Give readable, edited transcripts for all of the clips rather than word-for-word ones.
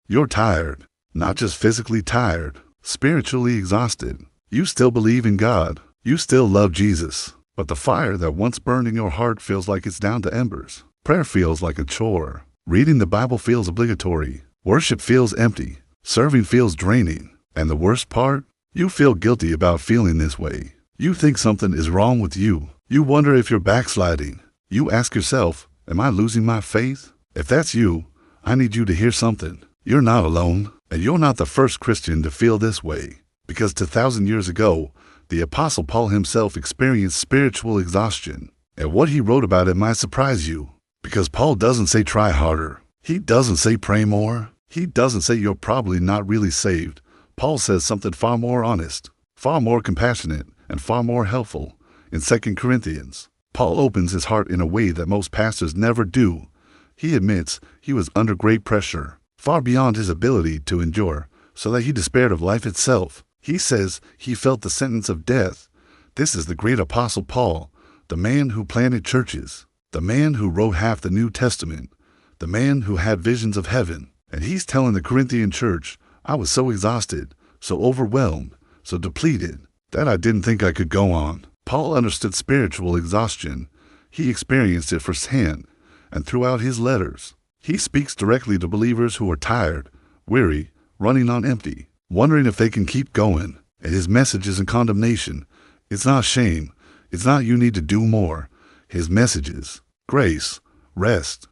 You're tired, not just physically tired, spiritually exhausted. You still believe in God. You still love Jesus. But the fire that once burned in your heart feels like it's down to embers. Prayer feels like a chore. Reading the Bible feels obligatory. Worship feels empty. Serving feels draining. And the worst part? You feel guilty about feeling this way. You think something is wrong with you. You wonder if you're backsliding. You ask yourself, am I losing my faith? If that's you, I need you to hear something. You're not alone, and you're not the first Christian to feel this way. Because 2,000 years ago, the Apostle Paul himself experienced spiritual exhaustion. And what he wrote about it might surprise you. Because Paul doesn't say try harder. He doesn't say pray more. He doesn't say you're probably not really saved. Paul says something far more honest, far more compassionate, and far more helpful. In 2 Corinthians, Paul opens his heart in a way that most pastors never do. He admits he was under great pressure, far beyond his ability to endure, so that he despaired of life itself. He says he felt the sentence of death. This is the great Apostle Paul, the man who planted churches, the man who wrote half the New Testament, the man who had visions of heaven. And he's telling the Corinthian church, I was so exhausted, so overwhelmed, so depleted, that I didn't think I could go on. Paul understood spiritual exhaustion. He experienced it firsthand, and throughout his letters, he speaks directly to believers who are tired, weary, running on empty, wondering if they can keep going. And his message isn't condemnation. It's not shame. It's not you need to do more. His message is grace, rest,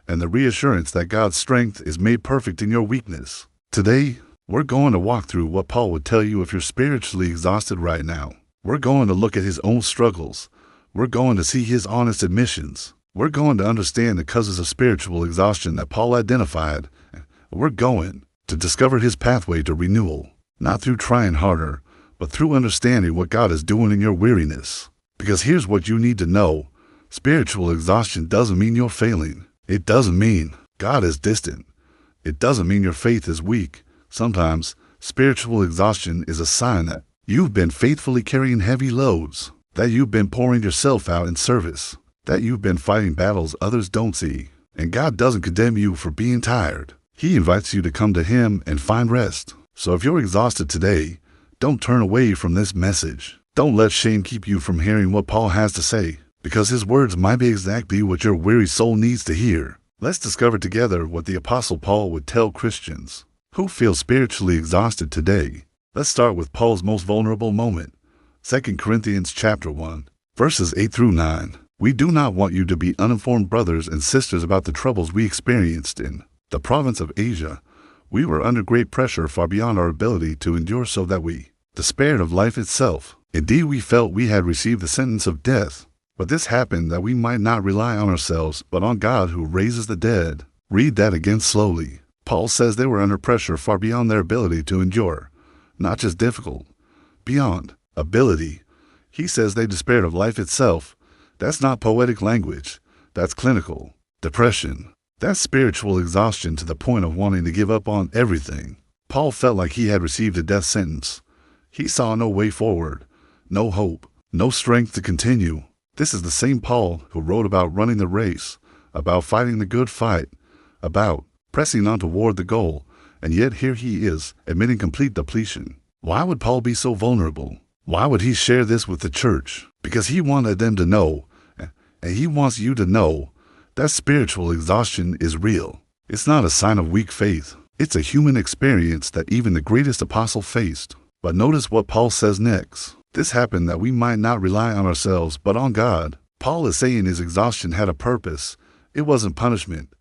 and the reassurance that God's strength is made perfect in your weakness. Today, we're going to walk through what Paul would tell you if you're spiritually exhausted right now. We're going to look at his own struggles. We're going to see his honest admissions. We're going to understand the causes of spiritual exhaustion that Paul identified. We're going to discover his pathway to renewal, not through trying harder, but through understanding what God is doing in your weariness. Because here's what you need to know. Spiritual exhaustion doesn't mean you're failing. It doesn't mean God is distant. It doesn't mean your faith is weak. Sometimes, spiritual exhaustion is a sign that you've been faithfully carrying heavy loads, that you've been pouring yourself out in service, that you've been fighting battles others don't see. And God doesn't condemn you for being tired. He invites you to come to Him and find rest. So if you're exhausted today, don't turn away from this message. Don't let shame keep you from hearing what Paul has to say, because his words might be exactly what your weary soul needs to hear. Let's discover together what the Apostle Paul would tell Christians who feel spiritually exhausted today. Let's start with Paul's most vulnerable moment. 2 Corinthians chapter 1, verses 8 through 9. We do not want you to be uninformed brothers and sisters about the troubles we experienced in the province of Asia. We were under great pressure far beyond our ability to endure, so that we despaired of life itself. Indeed, we felt we had received the sentence of death. But this happened that we might not rely on ourselves, but on God who raises the dead. Read that again slowly. Paul says they were under pressure far beyond their ability to endure. Not just difficult, beyond ability. He says they despaired of life itself. That's not poetic language. That's clinical depression. That's spiritual exhaustion to the point of wanting to give up on everything. Paul felt like he had received a death sentence. He saw no way forward, no hope, no strength to continue. This is the same Paul who wrote about running the race, about fighting the good fight, about pressing on toward the goal, and yet here he is, admitting complete depletion. Why would Paul be so vulnerable? Why would he share this with the church? Because he wanted them to know, and he wants you to know, that spiritual exhaustion is real. It's not a sign of weak faith. It's a human experience that even the greatest apostle faced. But notice what Paul says next. This happened that we might not rely on ourselves, but on God. Paul is saying his exhaustion had a purpose. It wasn't punishment.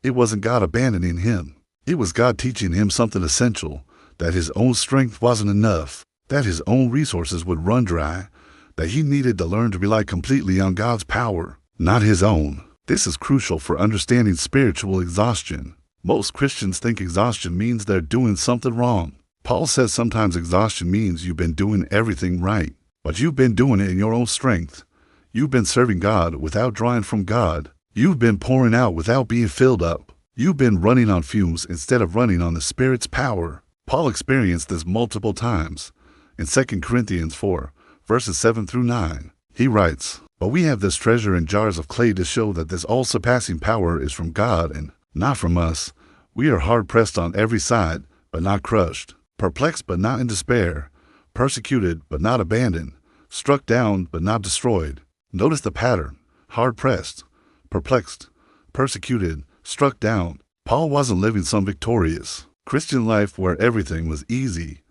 It wasn't God abandoning him. It was God teaching him something essential, that his own strength wasn't enough, that his own resources would run dry, that he needed to learn to rely completely on God's power, not his own. This is crucial for understanding spiritual exhaustion. Most Christians think exhaustion means they're doing something wrong. Paul says sometimes exhaustion means you've been doing everything right, but you've been doing it in your own strength. You've been serving God without drawing from God. You've been pouring out without being filled up. You've been running on fumes instead of running on the Spirit's power. Paul experienced this multiple times. In 2 Corinthians 4, verses 7 through 9, he writes, "But we have this treasure in jars of clay to show that this all-surpassing power is from God and not from us. We are hard-pressed on every side, but not crushed, perplexed but not in despair, persecuted but not abandoned, struck down but not destroyed. Notice the pattern: hard-pressed, perplexed, persecuted, struck down. Paul wasn't living some victorious Christian life where everything was easy.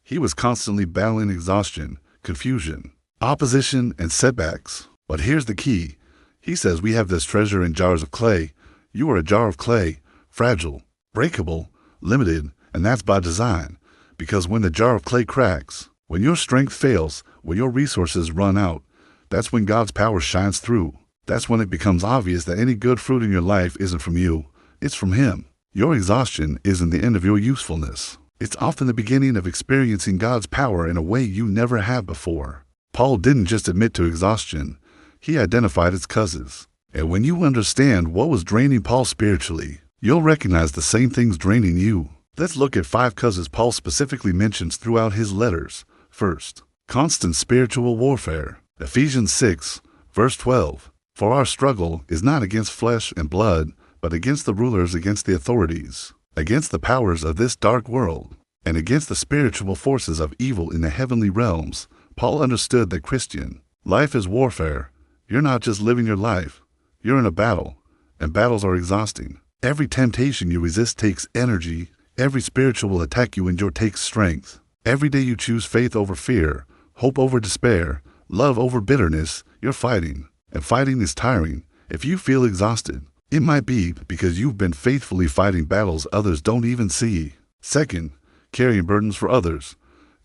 He was constantly battling exhaustion, confusion, opposition, and setbacks. But here's the key. He says we have this treasure in jars of clay. You are a jar of clay, fragile, breakable, limited, and that's by design. Because when the jar of clay cracks, when your strength fails, when your resources run out, that's when God's power shines through. That's when it becomes obvious that any good fruit in your life isn't from you, it's from Him. Your exhaustion isn't the end of your usefulness. It's often the beginning of experiencing God's power in a way you never have before. Paul didn't just admit to exhaustion, he identified its causes. And when you understand what was draining Paul spiritually, you'll recognize the same things draining you. Let's look at 5 causes Paul specifically mentions throughout his letters. First, constant spiritual warfare. Ephesians 6, verse 12. For our struggle is not against flesh and blood, but against the rulers, against the authorities, against the powers of this dark world, and against the spiritual forces of evil in the heavenly realms. Paul understood that Christian life is warfare. You're not just living your life, you're in a battle, and battles are exhausting. Every temptation you resist takes energy. Every spiritual attack you endure takes strength. Every day you choose faith over fear, hope over despair, love over bitterness, you're fighting. And fighting is tiring. If you feel exhausted, it might be because you've been faithfully fighting battles others don't even see. Second, carrying burdens for others.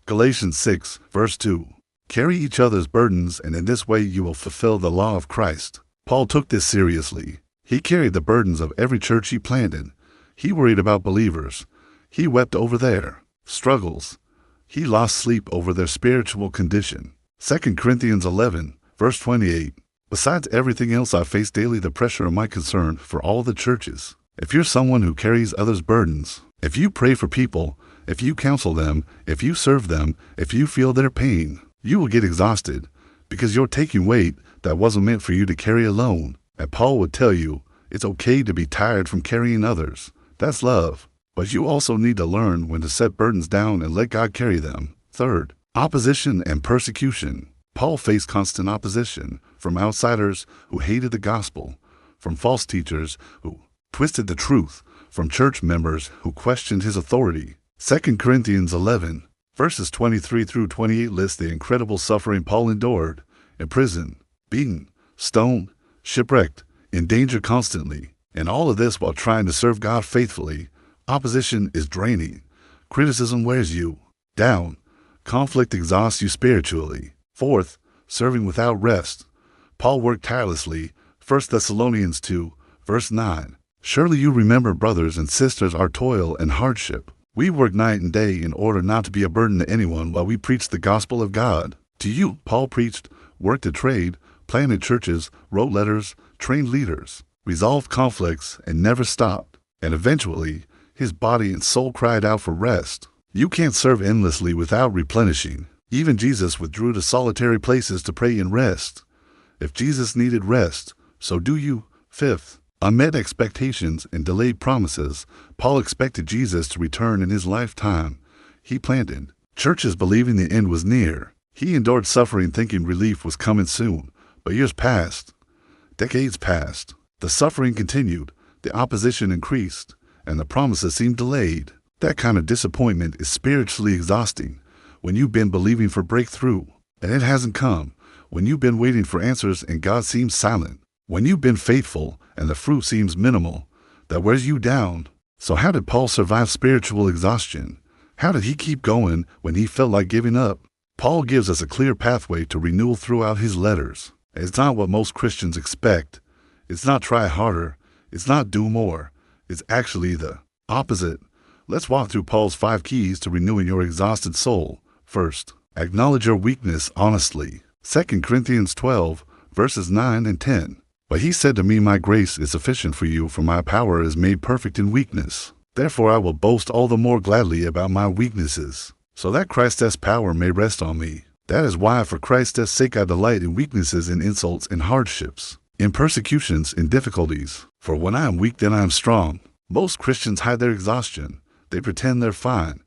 Galatians 6, verse 2. Carry each other's burdens, and in this way you will fulfill the law of Christ. Paul took this seriously. He carried the burdens of every church he planted. He worried about believers. He wept over their struggles. He lost sleep over their spiritual condition. 2 Corinthians 11, verse 28. Besides everything else, I face daily the pressure of my concern for all the churches. If you're someone who carries others' burdens, if you pray for people, if you counsel them, if you serve them, if you feel their pain, you will get exhausted because you're taking weight that wasn't meant for you to carry alone. And Paul would tell you, it's okay to be tired from carrying others. That's love. But you also need to learn when to set burdens down and let God carry them. Third, opposition and persecution. Paul faced constant opposition from outsiders who hated the gospel, from false teachers who twisted the truth, from church members who questioned his authority. 2 Corinthians 11, verses 23 through 28 lists the incredible suffering Paul endured: imprisoned, beaten, stoned, shipwrecked, in danger constantly, and all of this while trying to serve God faithfully. Opposition is draining. Criticism wears you down. Conflict exhausts you spiritually. Fourth, serving without rest. Paul worked tirelessly. 1 Thessalonians 2, verse 9. Surely you remember, brothers and sisters, our toil and hardship. We work night and day in order not to be a burden to anyone while we preach the gospel of God. To you, Paul preached, worked a trade, planted churches, wrote letters, trained leaders, resolved conflicts, and never stopped. And eventually, his body and soul cried out for rest. You can't serve endlessly without replenishing. Even Jesus withdrew to solitary places to pray and rest. If Jesus needed rest, so do you. Fifth, unmet expectations and delayed promises. Paul expected Jesus to return in his lifetime. He planted churches believing the end was near. He endured suffering thinking relief was coming soon. But years passed. Decades passed. The suffering continued. The opposition increased. And the promises seemed delayed. That kind of disappointment is spiritually exhausting. When you've been believing for breakthrough, and it hasn't come. When you've been waiting for answers and God seems silent. When you've been faithful and the fruit seems minimal, that wears you down. So how did Paul survive spiritual exhaustion? How did he keep going when he felt like giving up? Paul gives us a clear pathway to renewal throughout his letters. It's not what most Christians expect. It's not try harder. It's not do more. It's actually the opposite. Let's walk through Paul's 5 keys to renewing your exhausted soul. First, acknowledge your weakness honestly. 2 Corinthians 12, verses 9 and 10. But he said to me, my grace is sufficient for you, for my power is made perfect in weakness. Therefore I will boast all the more gladly about my weaknesses, so that Christ's power may rest on me. That is why for Christ's sake I delight in weaknesses, in insults, in hardships, in persecutions, in difficulties. For when I am weak, then I am strong. Most Christians hide their exhaustion. They pretend they're fine.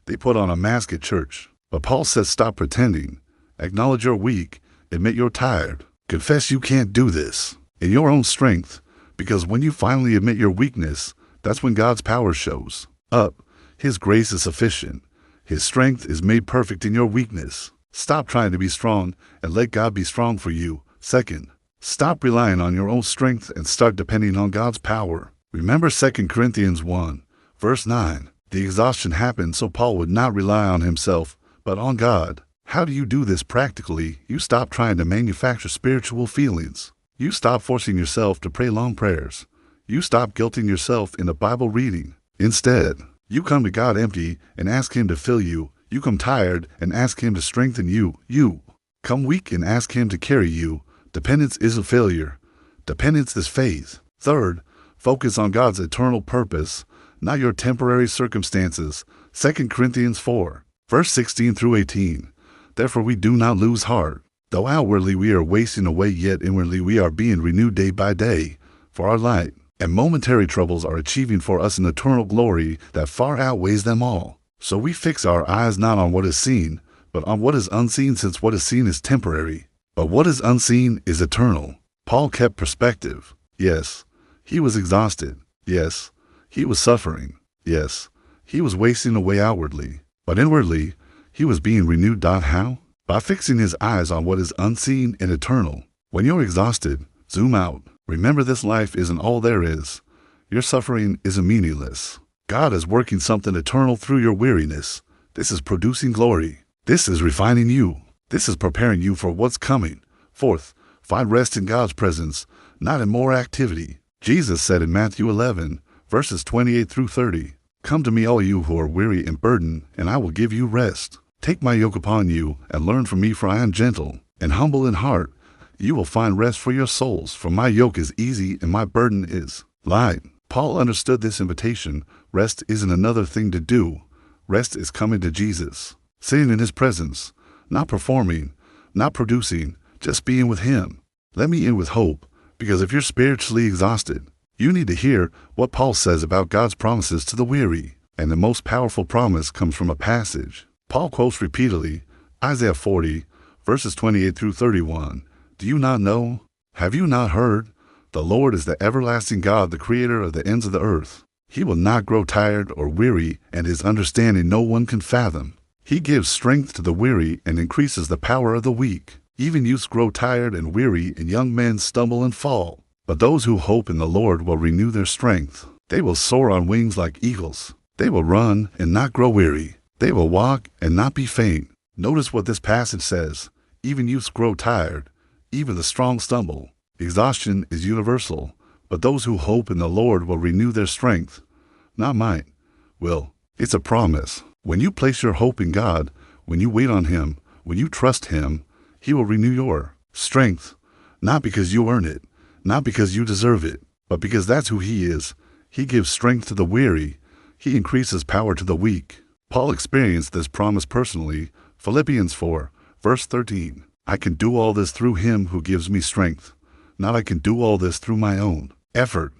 They put on a mask at church. But Paul says stop pretending. Acknowledge you're weak. Admit you're tired. Confess you can't do this in your own strength, because when you finally admit your weakness, that's when God's power shows up. His grace is sufficient. His strength is made perfect in your weakness. Stop trying to be strong and let God be strong for you. Second, stop relying on your own strength and start depending on God's power. Remember 2 Corinthians 1, verse 9. The exhaustion happened so Paul would not rely on himself, but on God. How do you do this practically? You stop trying to manufacture spiritual feelings. You stop forcing yourself to pray long prayers. You stop guilting yourself into Bible reading. Instead, you come to God empty and ask Him to fill you. You come tired and ask Him to strengthen you. You come weak and ask Him to carry you. Dependence isn't failure. Dependence is faith. Third, focus on God's eternal purpose, not your temporary circumstances. 2 Corinthians 4, verse 16 through 18. Therefore we do not lose heart. Though outwardly we are wasting away, yet inwardly we are being renewed day by day. For our light and momentary troubles are achieving for us an eternal glory that far outweighs them all. So we fix our eyes not on what is seen, but on what is unseen, since what is seen is temporary, but what is unseen is eternal. Paul kept perspective. Yes, he was exhausted. Yes, he was suffering. Yes, he was wasting away outwardly, but inwardly, he was being renewed. How? By fixing his eyes on what is unseen and eternal. When you're exhausted, zoom out. Remember, this life isn't all there is. Your suffering isn't meaningless. God is working something eternal through your weariness. This is producing glory. This is refining you. This is preparing you for what's coming. Fourth, find rest in God's presence, not in more activity. Jesus said in Matthew 11, verses 28 through 30, "Come to me, all you who are weary and burdened, and I will give you rest. Take my yoke upon you and learn from me, for I am gentle and humble in heart. You will find rest for your souls, for my yoke is easy and my burden is light." Paul understood this invitation. Rest isn't another thing to do. Rest is coming to Jesus, sitting in His presence, not performing, not producing, just being with Him. Let me end with hope, because if you're spiritually exhausted, you need to hear what Paul says about God's promises to the weary. And the most powerful promise comes from a passage Paul quotes repeatedly, Isaiah 40, verses 28 through 31. Do you not know? Have you not heard? The Lord is the everlasting God, the creator of the ends of the earth. He will not grow tired or weary, and His understanding no one can fathom. He gives strength to the weary and increases the power of the weak. Even youths grow tired and weary, and young men stumble and fall. But those who hope in the Lord will renew their strength. They will soar on wings like eagles. They will run and not grow weary. They will walk and not be faint. Notice what this passage says. Even youths grow tired. Even the strong stumble. Exhaustion is universal, but those who hope in the Lord will renew their strength. Not might. Will. It's a promise. When you place your hope in God, when you wait on Him, when you trust Him, He will renew your strength. Not because you earn it, not because you deserve it, but because that's who He is. He gives strength to the weary. He increases power to the weak. Paul experienced this promise personally. Philippians 4, verse 13. I can do all this through Him who gives me strength. Not I can do all this through my own effort.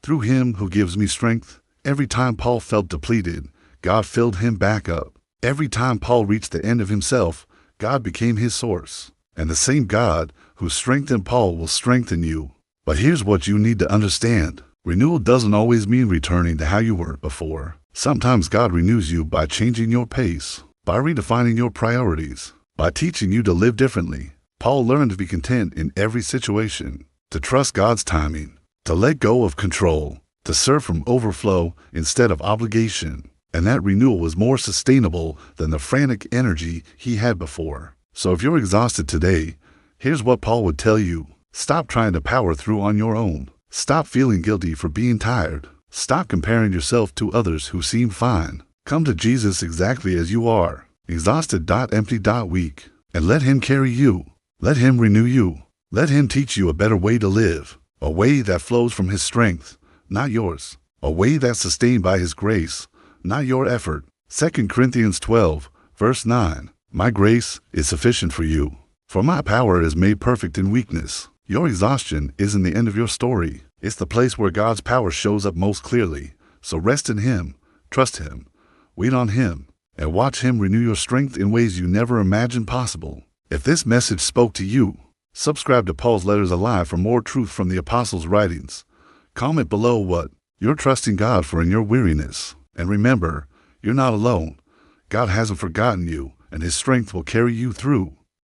Through Him who gives me strength. Every time Paul felt depleted, God filled him back up. Every time Paul reached the end of himself, God became his source. And the same God who strengthened Paul will strengthen you. But here's what you need to understand. Renewal doesn't always mean returning to how you were before. Sometimes God renews you by changing your pace, by redefining your priorities, by teaching you to live differently. Paul learned to be content in every situation, to trust God's timing, to let go of control, to serve from overflow instead of obligation. And that renewal was more sustainable than the frantic energy he had before. So if you're exhausted today, here's what Paul would tell you. Stop trying to power through on your own. Stop feeling guilty for being tired. Stop comparing yourself to others who seem fine. Come to Jesus exactly as you are, exhausted, empty, weak, and let Him carry you. Let Him renew you. Let Him teach you a better way to live, a way that flows from His strength, not yours, a way that's sustained by His grace, not your effort. 2 Corinthians 12, verse 9. My grace is sufficient for you, for my power is made perfect in weakness. Your exhaustion isn't the end of your story. It's the place where God's power shows up most clearly. So rest in Him, trust Him, wait on Him, and watch Him renew your strength in ways you never imagined possible. If this message spoke to you, subscribe to Paul's Letters Alive for more truth from the Apostles' writings. Comment below what you're trusting God for in your weariness. And remember, you're not alone. God hasn't forgotten you, and His strength will carry you through.